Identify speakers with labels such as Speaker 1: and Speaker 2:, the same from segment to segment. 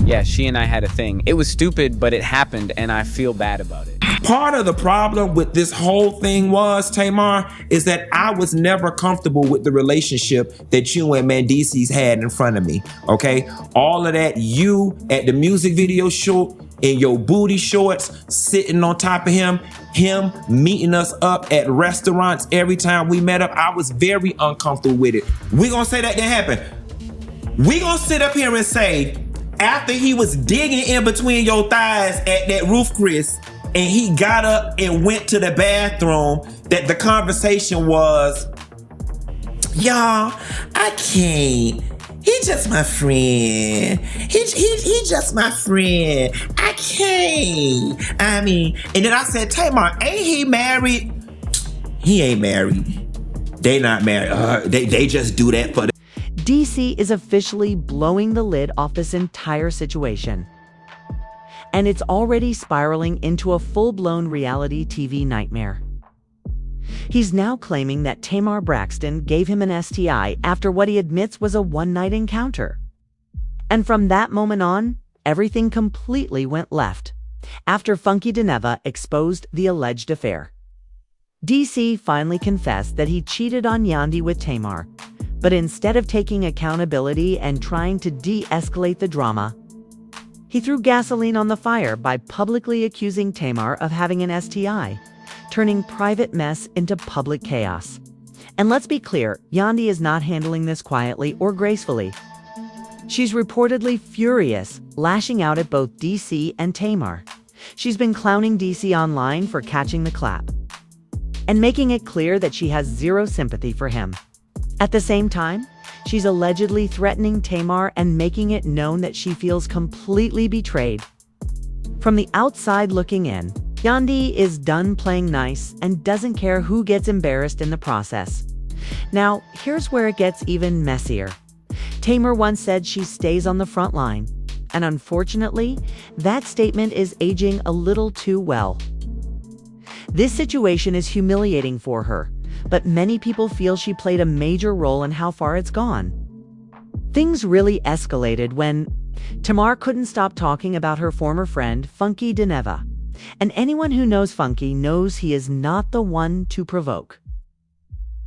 Speaker 1: Yeah, she and I had a thing. It was stupid, but it happened, and I feel bad about it.
Speaker 2: Part of the problem with this whole thing was, Tamar, is that I was never comfortable with the relationship that you and Mendeecees had in front of me, okay? All of that, you at the music video shoot, in your booty shorts, sitting on top of him meeting us up at restaurants every time we met up, I was very uncomfortable with it. We gonna say that didn't happen. We gonna sit up here and say, after he was digging in between your thighs at that roof, Chris, and he got up and went to the bathroom, that the conversation was, y'all, I can't. He just my friend. He just my friend. I can't. I mean, and then I said, Tamar, ain't he married? He ain't married. They not married. They just do that for the...
Speaker 3: DC is officially blowing the lid off this entire situation. And it's already spiraling into a full-blown reality TV nightmare. He's now claiming that Tamar Braxton gave him an STI after what he admits was a one-night encounter. And from that moment on, everything completely went left after Funky Deneva exposed the alleged affair. DC finally confessed that he cheated on Yandy with Tamar, but instead of taking accountability and trying to de-escalate the drama, he threw gasoline on the fire by publicly accusing Tamar of having an STI, turning private mess into public chaos. And let's be clear, Yandy is not handling this quietly or gracefully. She's reportedly furious, lashing out at both DC and Tamar. She's been clowning DC online for catching the clap, and making it clear that she has zero sympathy for him. At the same time, she's allegedly threatening Tamar and making it known that she feels completely betrayed. From the outside looking in, Yandy is done playing nice and doesn't care who gets embarrassed in the process. Now, here's where it gets even messier. Tamar once said she stays on the front line, and unfortunately, that statement is aging a little too well. This situation is humiliating for her, but many people feel she played a major role in how far it's gone. Things really escalated when Tamar couldn't stop talking about her former friend, Funky Deneva. And anyone who knows Funky knows he is not the one to provoke,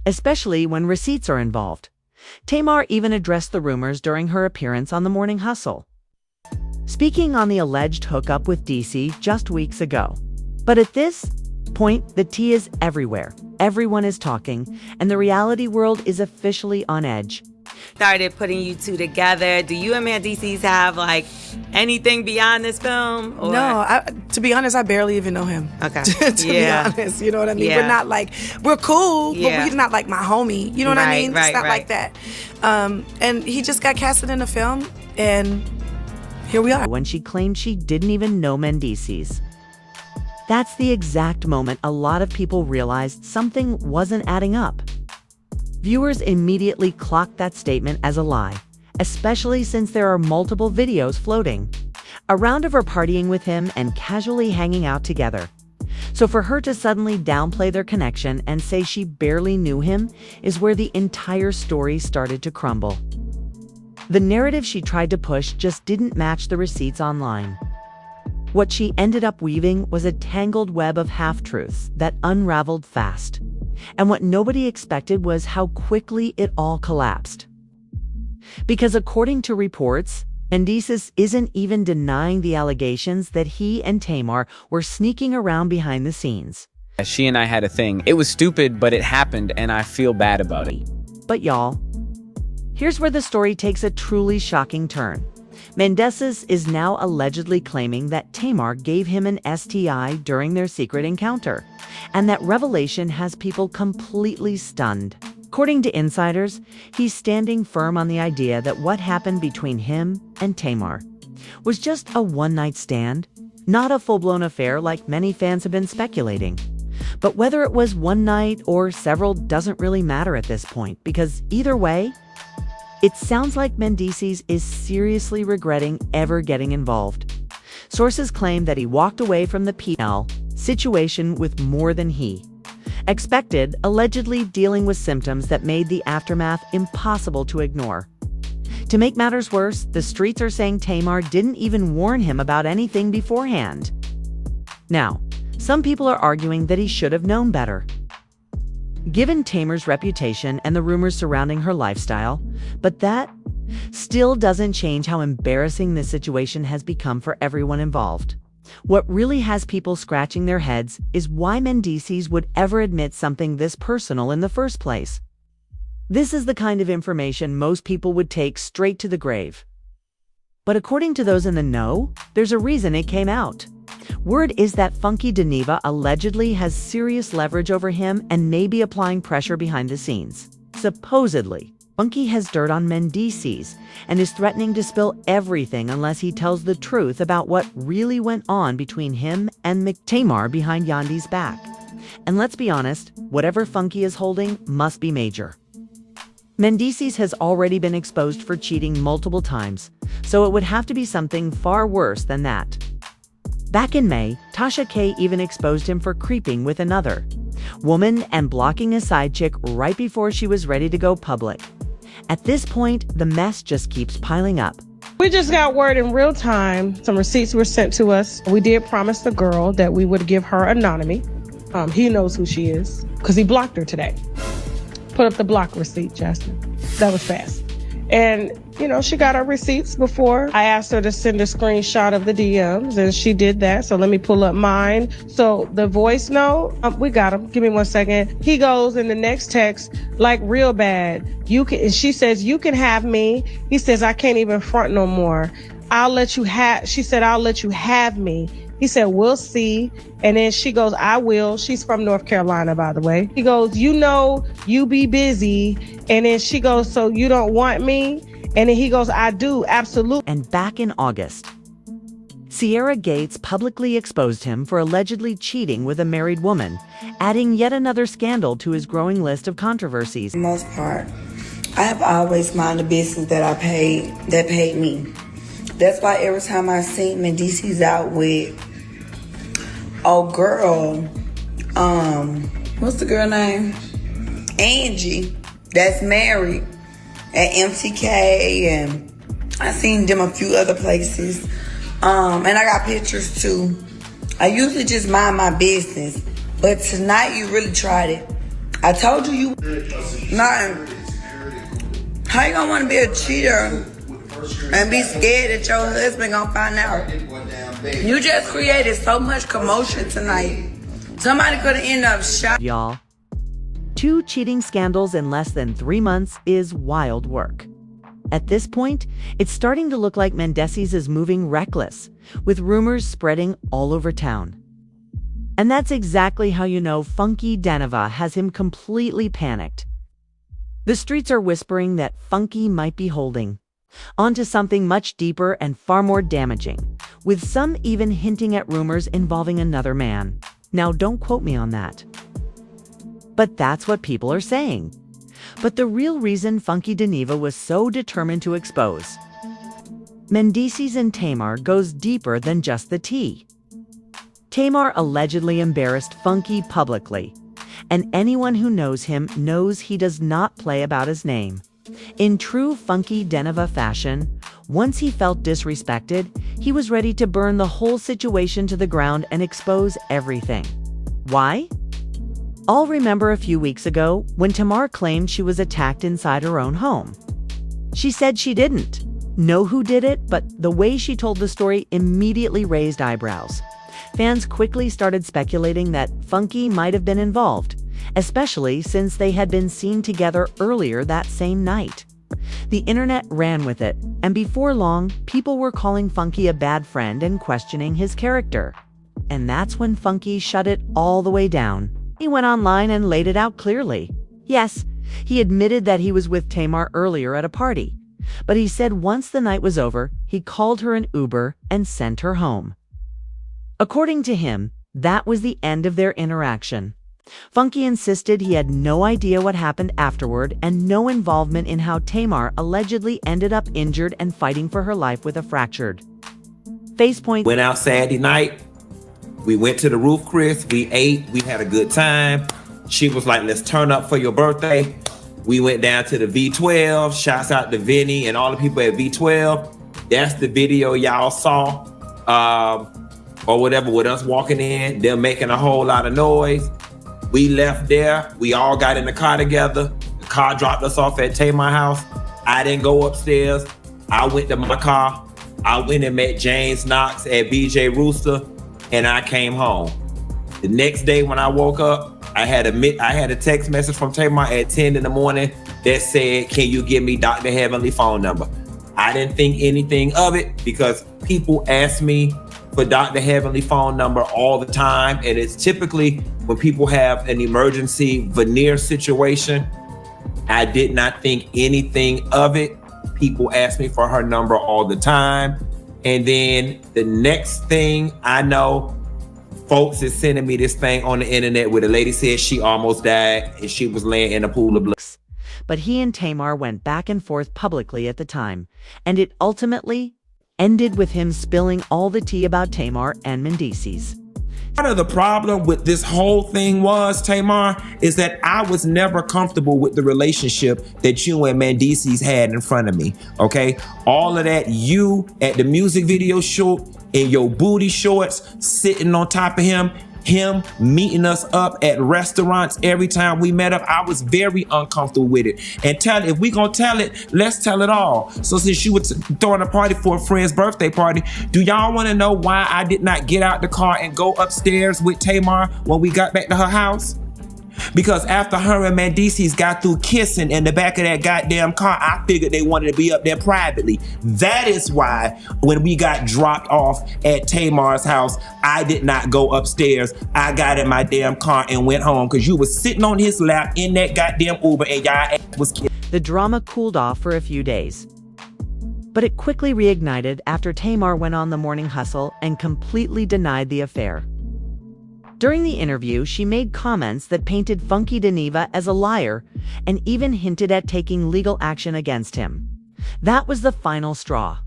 Speaker 3: especially when receipts are involved. Tamar even addressed the rumors during her appearance on The Morning Hustle, speaking on the alleged hookup with DC just weeks ago. But at this point, the tea is everywhere. Everyone is talking, and the reality world is officially on edge.
Speaker 4: Started putting you two together. Do you and Mendeecees have anything beyond this film? Or?
Speaker 5: No, to be honest, I barely even know him.
Speaker 4: Okay.
Speaker 5: to be honest, you know what I mean?
Speaker 4: Yeah.
Speaker 5: We're not we're cool,
Speaker 4: Yeah.
Speaker 5: but he's not like my homie. You know what I mean?
Speaker 4: Right,
Speaker 5: it's not
Speaker 4: right.
Speaker 5: like that. And he just got casted in a film, and here we are.
Speaker 3: When she claimed she didn't even know Mendeecees. That's the exact moment a lot of people realized something wasn't adding up. Viewers immediately clocked that statement as a lie, especially since there are multiple videos floating around of her partying with him and casually hanging out together. So for her to suddenly downplay their connection and say she barely knew him is where the entire story started to crumble. The narrative she tried to push just didn't match the receipts online. What she ended up weaving was a tangled web of half-truths that unraveled fast. And what nobody expected was how quickly it all collapsed. Because according to reports, Mendeecees isn't even denying the allegations that he and Tamar were sneaking around behind the scenes.
Speaker 1: She and I had a thing. It was stupid, but it happened, and I feel bad about it.
Speaker 3: But y'all, here's where the story takes a truly shocking turn. Mendeecees is now allegedly claiming that Tamar gave him an STI during their secret encounter, and that revelation has people completely stunned. According to insiders, he's standing firm on the idea that what happened between him and Tamar was just a one-night stand, not a full-blown affair like many fans have been speculating. But whether it was one night or several doesn't really matter at this point, because either way, it sounds like Mendeecees is seriously regretting ever getting involved. Sources claim that he walked away from the PL situation with more than he expected, allegedly dealing with symptoms that made the aftermath impossible to ignore. To make matters worse, the streets are saying Tamar didn't even warn him about anything beforehand. Now, some people are arguing that he should have known better. Given Tamar's reputation and the rumors surrounding her lifestyle, but that still doesn't change how embarrassing this situation has become for everyone involved. What really has people scratching their heads is why Mendeecees would ever admit something this personal in the first place. This is the kind of information most people would take straight to the grave. But according to those in the know, there's a reason it came out. Word is that Funky Deneva allegedly has serious leverage over him and may be applying pressure behind the scenes. Supposedly, Funky has dirt on Mendeecees and is threatening to spill everything unless he tells the truth about what really went on between him and Tamar behind Yandy's back. And let's be honest, whatever Funky is holding must be major. Mendeecees has already been exposed for cheating multiple times, so it would have to be something far worse than that. Back in May, Tasha K even exposed him for creeping with another woman and blocking a side chick right before she was ready to go public. At this point, the mess just keeps piling up.
Speaker 6: We just got word in real time. Some receipts were sent to us. We did promise the girl that we would give her anonymity. He knows who she is because he blocked her today. Put up the block receipt, Justin. That was fast. And, she got her receipts before. I asked her to send a screenshot of the DMs, and she did that. So let me pull up mine. So the voice note, we got him. Give me 1 second. He goes in the next text, like real bad. She says, you can have me. He says, I can't even front no more. She said, I'll let you have me. He said, we'll see. And then she goes, I will. She's from North Carolina, by the way. He goes, you be busy. And then she goes, so you don't want me? And then he goes, I do, absolutely.
Speaker 3: And back in August, Sierra Gates publicly exposed him for allegedly cheating with a married woman, adding yet another scandal to his growing list of controversies.
Speaker 7: For the most part, I have always minded the business that paid me. That's why every time I seen Mendeecees out with girl, what's the girl name? Angie, that's married at MTK, and I seen them a few other places. And I got pictures too. I usually just mind my business, but tonight you really tried it. I told you not. How you gonna want to be a cheater and be scared that your husband gonna find out? You just created so much commotion tonight. Somebody could have ended up shot.
Speaker 3: Y'all, 2 cheating scandals in less than 3 months is wild work. At this point, it's starting to look like Mendeecees is moving reckless, with rumors spreading all over town. And that's exactly how you know Funky Deneva has him completely panicked. The streets are whispering that Funky might be holding onto something much deeper and far more damaging, with some even hinting at rumors involving another man. Now, don't quote me on that. But that's what people are saying. But the real reason Funky Deneva was so determined to expose Mendeecees and Tamar goes deeper than just the tea. Tamar allegedly embarrassed Funky publicly, and anyone who knows him knows he does not play about his name. In true Funky Deneva fashion, once he felt disrespected, he was ready to burn the whole situation to the ground and expose everything. Why? All remember a few weeks ago when Tamar claimed she was attacked inside her own home. She said she didn't know who did it, but the way she told the story immediately raised eyebrows. Fans quickly started speculating that Funky might have been involved, especially since they had been seen together earlier that same night. The internet ran with it, and before long, people were calling Funky a bad friend and questioning his character. And that's when Funky shut it all the way down. He went online and laid it out clearly. Yes, he admitted that he was with Tamar earlier at a party, but he said once the night was over, he called her an Uber and sent her home. According to him, that was the end of their interaction. Funky insisted he had no idea what happened afterward and no involvement in how Tamar allegedly ended up injured and fighting for her life with a fractured face point.
Speaker 2: Went out Saturday night. We went to the roof, Chris. We ate. We had a good time. She was like, let's turn up for your birthday. We went down to the V12. Shouts out to Vinny and all the people at V12. That's the video y'all saw, or whatever, with us walking in, them making a whole lot of noise. We left there. We all got in the car together. The car dropped us off at Tamar house. I didn't go upstairs. I went to my car. I went and met James Knox at BJ Rooster, and I came home. The next day when I woke up, I had a text message from Tamar at 10 in the morning that said, "Can you give me Dr. Heavenly phone number?" I didn't think anything of it because people ask me for Dr. Heavenly phone number all the time, and it's typically when people have an emergency veneer situation. I did not think anything of it. People ask me for her number all the time. And then the next thing I know, folks is sending me this thing on the internet where the lady said she almost died and she was laying in a pool of blood.
Speaker 3: But he and Tamar went back and forth publicly at the time, and it ultimately ended with him spilling all the tea about Tamar and Mendeecees.
Speaker 2: Part of the problem with this whole thing was, Tamar, is that I was never comfortable with the relationship that you and Mendeecees had in front of me, okay? All of that, you at the music video shoot in your booty shorts, sitting on top of him meeting us up at restaurants every time we met up, I was very uncomfortable with it. And if we gonna tell it, let's tell it all. So since you were throwing a party for a friend's birthday party, do y'all wanna know why I did not get out the car and go upstairs with Tamar when we got back to her house? Because after her and Mendeecees got through kissing in the back of that goddamn car, I figured they wanted to be up there privately. That is why when we got dropped off at Tamar's house, I did not go upstairs. I got in my damn car and went home because you was sitting on his lap in that goddamn Uber and y'all ass was kissing.
Speaker 3: The drama cooled off for a few days, but it quickly reignited after Tamar went on the morning hustle and completely denied the affair. During the interview, she made comments that painted Funky Deneva as a liar and even hinted at taking legal action against him. That was the final straw.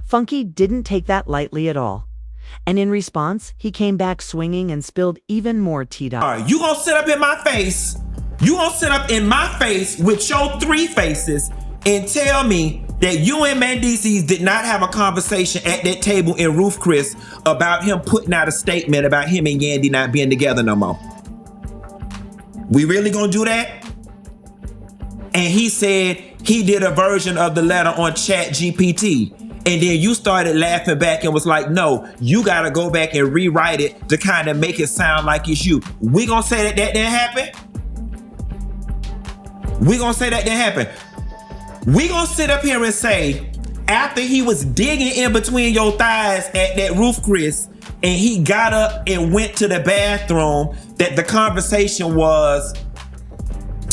Speaker 3: Funky didn't take that lightly at all, and in response, he came back swinging and spilled even more tea.
Speaker 2: You gonna sit up in my face? You gonna sit up in my face with your three faces and tell me that you and Mendeecees did not have a conversation at that table in Roof Chris about him putting out a statement about him and Yandy not being together no more? We really gonna do that? And he said he did a version of the letter on Chat GPT. And then you started laughing back and was like, no, you gotta go back and rewrite it to kind of make it sound like it's you. We gonna say that didn't happen? We gonna say that didn't happen? We gonna sit up here and say, after he was digging in between your thighs at that Roof Chris, and he got up and went to the bathroom, that the conversation was,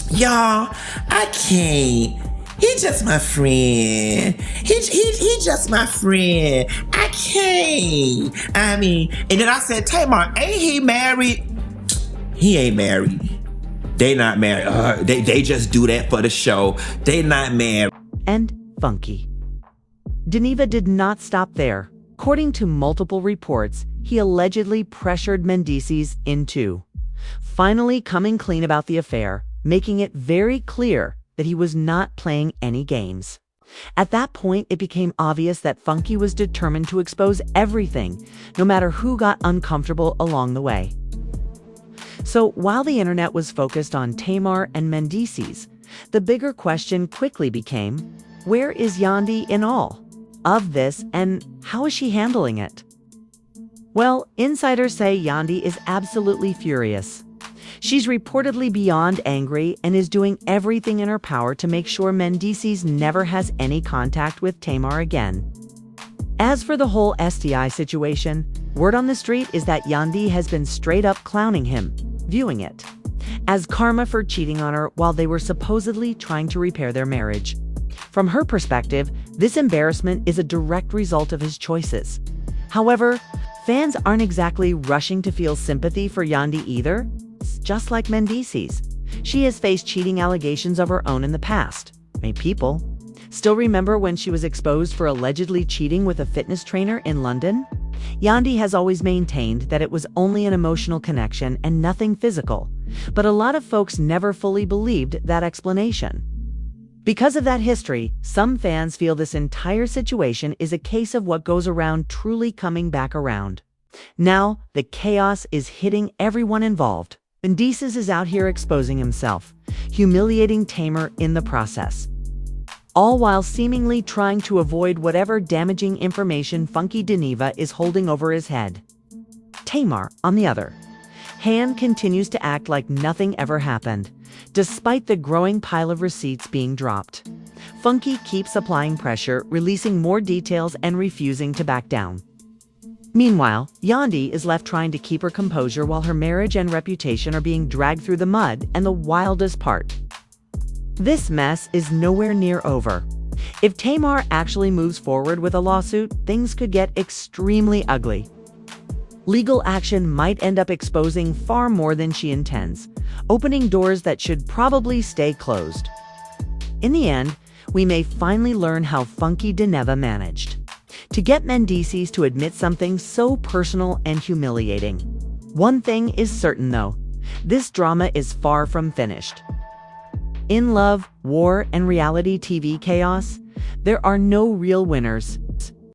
Speaker 2: y'all, I can't. He just my friend. He just my friend. I can't. I mean, and then I said, Tamar, ain't he married? He ain't married. They not married. They just do that for the show. They not married.
Speaker 3: And Funky Deneva did not stop there. According to multiple reports, he allegedly pressured Mendeecees into finally coming clean about the affair, making it very clear that he was not playing any games. At that point, it became obvious that Funky was determined to expose everything, no matter who got uncomfortable along the way. So while the internet was focused on Tamar and Mendeecees, the bigger question quickly became, where is Yandy in all of this, and how is she handling it? Well, insiders say Yandy is absolutely furious. She's reportedly beyond angry and is doing everything in her power to make sure Mendeecees never has any contact with Tamar again. As for the whole STI situation, word on the street is that Yandy has been straight up clowning him, viewing it as karma for cheating on her while they were supposedly trying to repair their marriage. From her perspective, this embarrassment is a direct result of his choices. However, fans aren't exactly rushing to feel sympathy for Yandy either. Just like Mendeecees, she has faced cheating allegations of her own in the past. May people still remember when she was exposed for allegedly cheating with a fitness trainer in London? Yandy has always maintained that it was only an emotional connection and nothing physical, but a lot of folks never fully believed that explanation. Because of that history, some fans feel this entire situation is a case of what goes around truly coming back around. Now, the chaos is hitting everyone involved. Mendeecees is out here exposing himself, humiliating Tamar in the process, all while seemingly trying to avoid whatever damaging information Funky Deneva is holding over his head. Tamar, on the other hand, continues to act like nothing ever happened, despite the growing pile of receipts being dropped. Funky keeps applying pressure, releasing more details and refusing to back down. Meanwhile, Yandy is left trying to keep her composure while her marriage and reputation are being dragged through the mud, and the wildest part: this mess is nowhere near over. If Tamar actually moves forward with a lawsuit, things could get extremely ugly. Legal action might end up exposing far more than she intends, opening doors that should probably stay closed. In the end, we may finally learn how Funky Deneva managed to get Mendeecees to admit something so personal and humiliating. One thing is certain though, this drama is far from finished. In love, war, and reality TV chaos, there are no real winners,